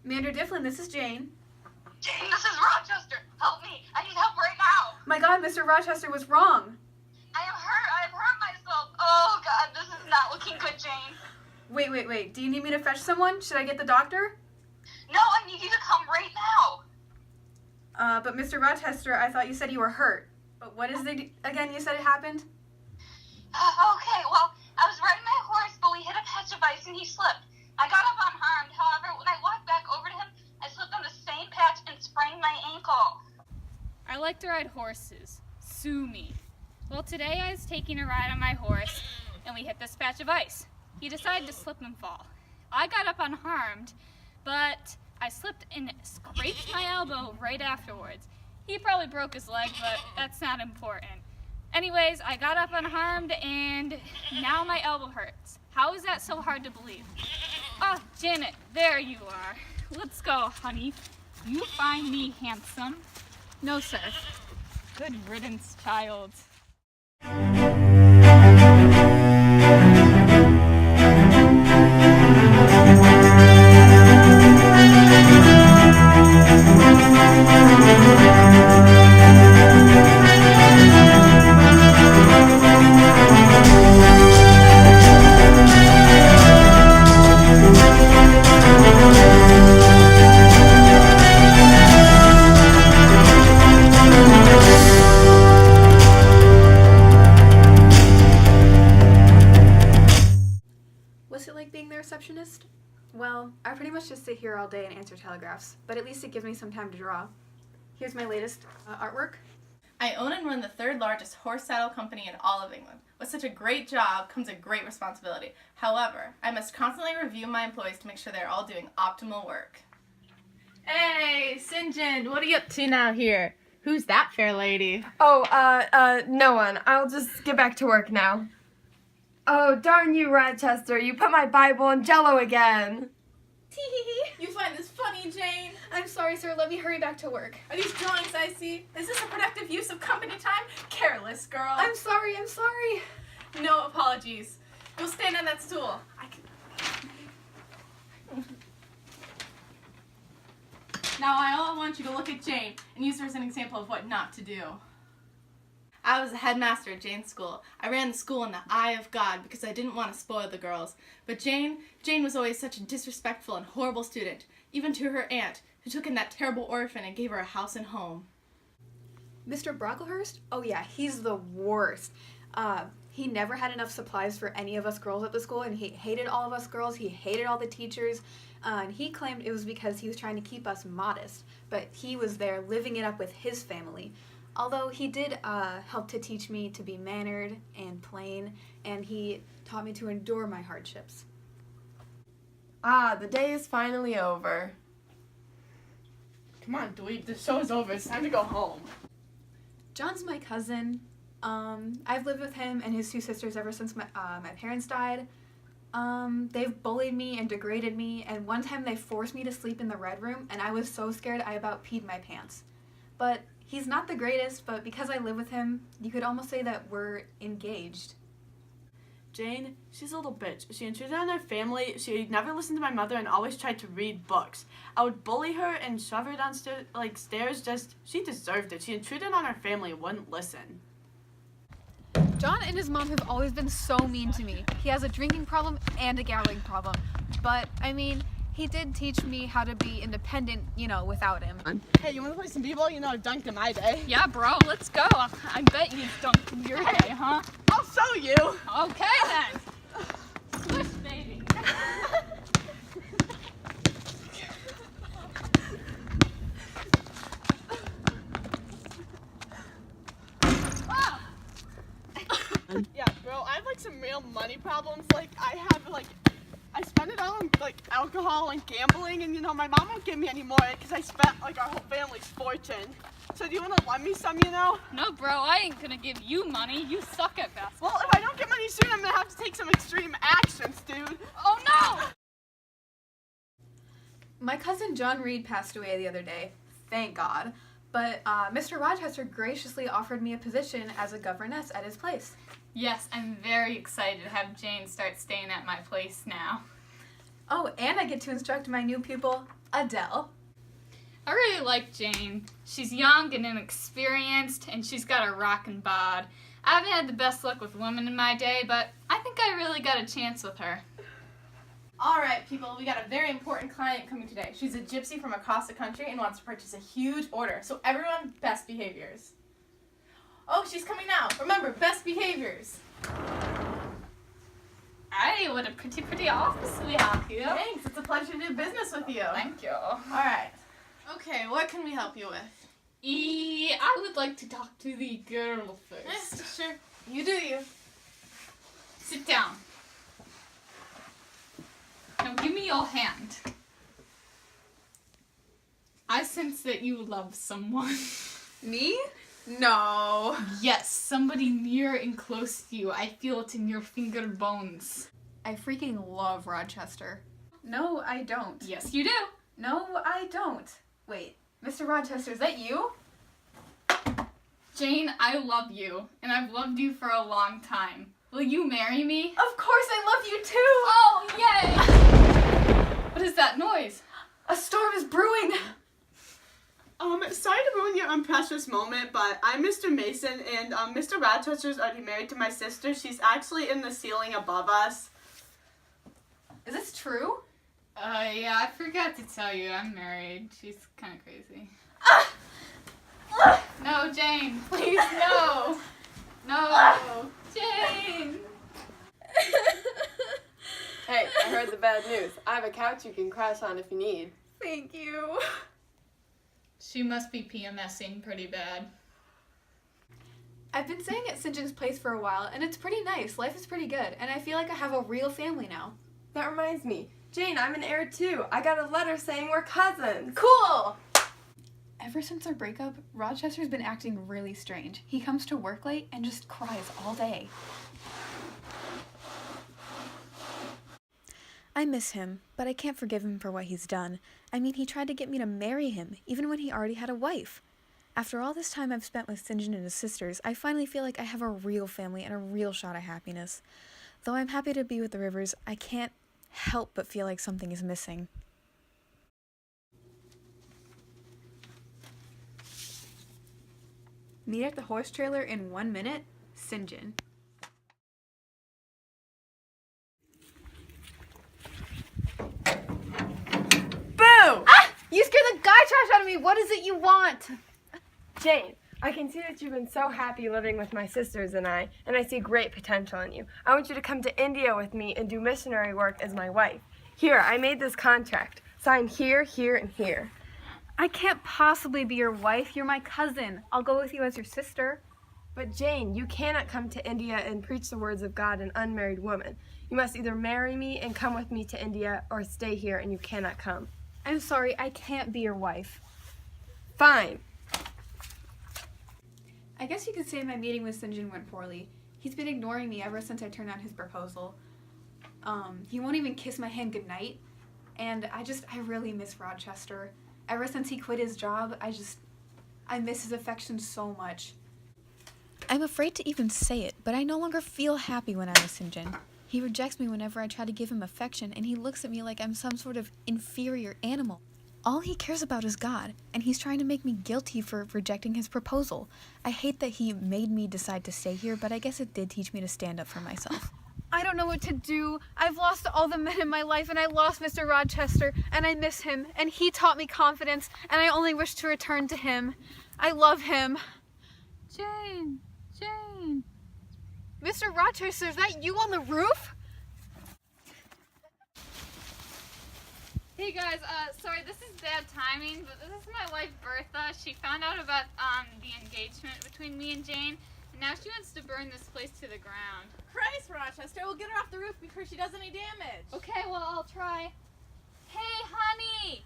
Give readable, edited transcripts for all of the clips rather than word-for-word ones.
Mander Difflin, this is Jane. Jane, this is Rochester. Help me. I need help right now. My God, Mr. Rochester was wrong. I am hurt. I've hurt myself. Oh, God, this is not looking good, Jane. Wait. Do you need me to fetch someone? Should I get the doctor? No, I need you to come right now. But Mr. Rochester, I thought you said you were hurt. But what is it again you said it happened? Okay, well, I was riding my horse, but we hit a patch of ice and he slipped. I got up unharmed. However, when I walked back over to him, I slipped on the same patch and sprained my ankle. I like to ride horses. Sue me. Well, today I was taking a ride on my horse, and we hit this patch of ice. He decided to slip and fall. I got up unharmed, but I slipped and scraped my elbow right afterwards. He probably broke his leg, but that's not important. Anyways, I got up unharmed, and now my elbow hurts. How is that so hard to believe? Oh, Janet, there you are. Let's go, honey. You find me handsome? No, sir. Good riddance, child. What's it like being the receptionist? Well, I pretty much just sit here all day and answer telegraphs, but at least it gives me some time to draw. Here's my latest artwork. I own and run the third largest horse saddle company in all of England. With such a great job comes a great responsibility. However, I must constantly review my employees to make sure they're all doing optimal work. Hey, Sinjin, what are you up to now here? Who's that fair lady? Oh, no one. I'll just get back to work now. Oh, darn you, Rochester. You put my Bible in Jell-O again. You find this funny, Jane? I'm sorry, sir. Let me hurry back to work. Are these drawings I see? Is this a productive use of company time? Careless, girl. I'm sorry. No apologies. Go stand on that stool. Now I want you to look at Jane and use her as an example of what not to do. I was a headmaster at Jane's school. I ran the school in the eye of God because I didn't want to spoil the girls. But Jane was always such a disrespectful and horrible student, even to her aunt, who took in that terrible orphan and gave her a house and home. Mr. Brocklehurst? Oh yeah, he's the worst. He never had enough supplies for any of us girls at the school, and he hated all of us girls. He hated all the teachers, and he claimed it was because he was trying to keep us modest, but he was there living it up with his family. Although he did help to teach me to be mannered and plain, and he taught me to endure my hardships. Ah, the day is finally over. Come on, dweeb, the show's over. It's time to go home. John's my cousin. I've lived with him and his two sisters ever since my parents died. They've bullied me and degraded me, and one time they forced me to sleep in the red room, and I was so scared I about peed my pants. But he's not the greatest, but because I live with him, you could almost say that we're engaged. Jane, she's a little bitch. She intruded on our family. She never listened to my mother and always tried to read books. I would bully her and shove her downstairs, stairs. She deserved it. She intruded on our family and wouldn't listen. John and his mom have always been so mean to me. He has a drinking problem and a gambling problem. But, I mean, he did teach me how to be independent, without him. Hey, you want to play some b-ball? I've dunked in my day. Yeah, bro, let's go. I bet you dunked in your day, huh? I'll show you. Okay, then. Swish, baby. Yeah, bro, I have some real money problems. I spend it all on alcohol and gambling, and my mom won't give me any more because I spent our whole family's fortune. So do you want to lend me some? No, bro, I ain't gonna give you money. You suck at basketball. Well, if I don't get money soon, I'm gonna have to take some extreme actions, dude. Oh no! My cousin John Reed passed away the other day, thank God. But Mr. Rochester graciously offered me a position as a governess at his place. Yes, I'm very excited to have Jane start staying at my place now. Oh, and I get to instruct my new pupil, Adele. I really like Jane. She's young and inexperienced, and she's got a rockin' bod. I haven't had the best luck with women in my day, but I think I really got a chance with her. All right, people, we got a very important client coming today. She's a gypsy from across the country and wants to purchase a huge order. So everyone, best behaviors. Oh, she's coming now. Remember, best behaviors. Hey, what a pretty office we have here. Thanks. It's a pleasure to do business with you. Thank you. All right. Okay, what can we help you with? I would like to talk to the girl first. Sure. You do you. Sit down. Now give me your hand. I sense that you love someone. Me? No. Yes, somebody near and close to you. I feel it in your finger bones. I freaking love Rochester. No, I don't. Yes, you do. No, I don't. Wait, Mr. Rochester, is that you? Jane, I love you, and I've loved you for a long time. Will you marry me? Of course I love you too! Oh, yay! What is that noise? A storm is brewing! Sorry to ruin your precious moment, but I'm Mr. Mason, and Mr. Rochester's already married to my sister. She's actually in the ceiling above us. Is this true? Yeah, I forgot to tell you, I'm married. She's kind of crazy. No, Jane, please, no. No, Jane. Hey, I heard the bad news. I have a couch you can crash on if you need. Thank you. She must be PMSing pretty bad. I've been staying at St. John's Place for a while, and it's pretty nice. Life is pretty good, and I feel like I have a real family now. That reminds me. Jane, I'm an Eyre too. I got a letter saying we're cousins. Cool! Ever since our breakup, Rochester's been acting really strange. He comes to work late and just cries all day. I miss him, but I can't forgive him for what he's done. I mean, he tried to get me to marry him, even when he already had a wife. After all this time I've spent with St. John and his sisters, I finally feel like I have a real family and a real shot at happiness. Though I'm happy to be with the Rivers, I can't help but feel like something is missing. Meet at the horse trailer in 1 minute, St. John. Boo! You scared the guy trash out of me! What is it you want? Jane, I can see that you've been so happy living with my sisters and I see great potential in you. I want you to come to India with me and do missionary work as my wife. Here, I made this contract. Sign here, here, and here. I can't possibly be your wife. You're my cousin. I'll go with you as your sister. But Jane, you cannot come to India and preach the words of God an unmarried woman. You must either marry me and come with me to India or stay here and you cannot come. I'm sorry, I can't be your wife. Fine. I guess you could say my meeting with St. John went poorly. He's been ignoring me ever since I turned down his proposal. He won't even kiss my hand goodnight. And I really miss Rochester. Ever since he quit his job, I miss his affection so much. I'm afraid to even say it, but I no longer feel happy when I'm with St. John. He rejects me whenever I try to give him affection, and he looks at me like I'm some sort of inferior animal. All he cares about is God, and he's trying to make me guilty for rejecting his proposal. I hate that he made me decide to stay here, but I guess it did teach me to stand up for myself. I don't know what to do. I've lost all the men in my life, and I lost Mr. Rochester, and I miss him, and he taught me confidence, and I only wish to return to him. I love him. Jane. Mr. Rochester, is that you on the roof? Hey guys, sorry, this is bad timing, but this is my wife Bertha. She found out about the engagement between me and Jane, and now she wants to burn this place to the ground. Christ, Rochester, we'll get her off the roof before she does any damage. Okay, well, I'll try. Hey, honey!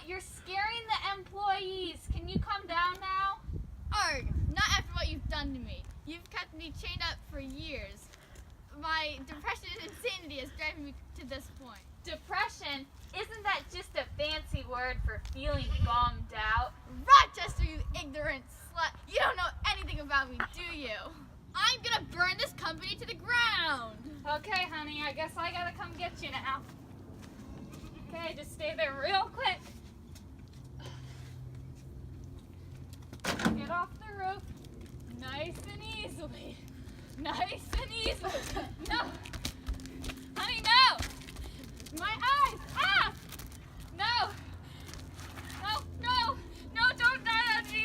You're scaring the employees. Can you come down now? Arg, not after what you've done to me. You've kept me chained up for years. My depression and insanity is driving me to this point. Depression? Isn't that just a fancy word for feeling bummed out? Rochester, you ignorant slut! You don't know anything about me, do you? I'm gonna burn this company to the ground! Okay, honey, I guess I gotta come get you now. Okay, just stay there real quick. Nice and easy. No. Honey, no. My eyes. Ah! No. No, no. No, don't die on me.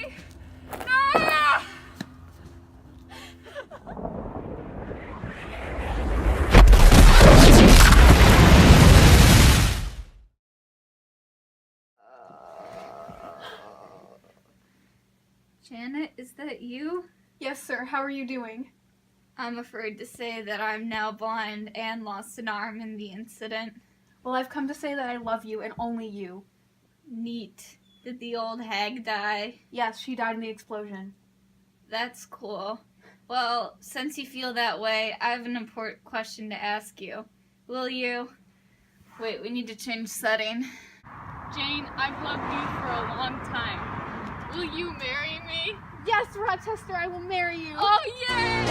No! Janet, is that you? Yes, sir. How are you doing? I'm afraid to say that I'm now blind and lost an arm in the incident. Well, I've come to say that I love you and only you. Neat. Did the old hag die? Yes, she died in the explosion. That's cool. Well, since you feel that way, I have an important question to ask you. Will you... Wait, we need to change setting. Jane, I've loved you for a long time. Will you marry me? Yes, Rochester, I will marry you. Oh, yay!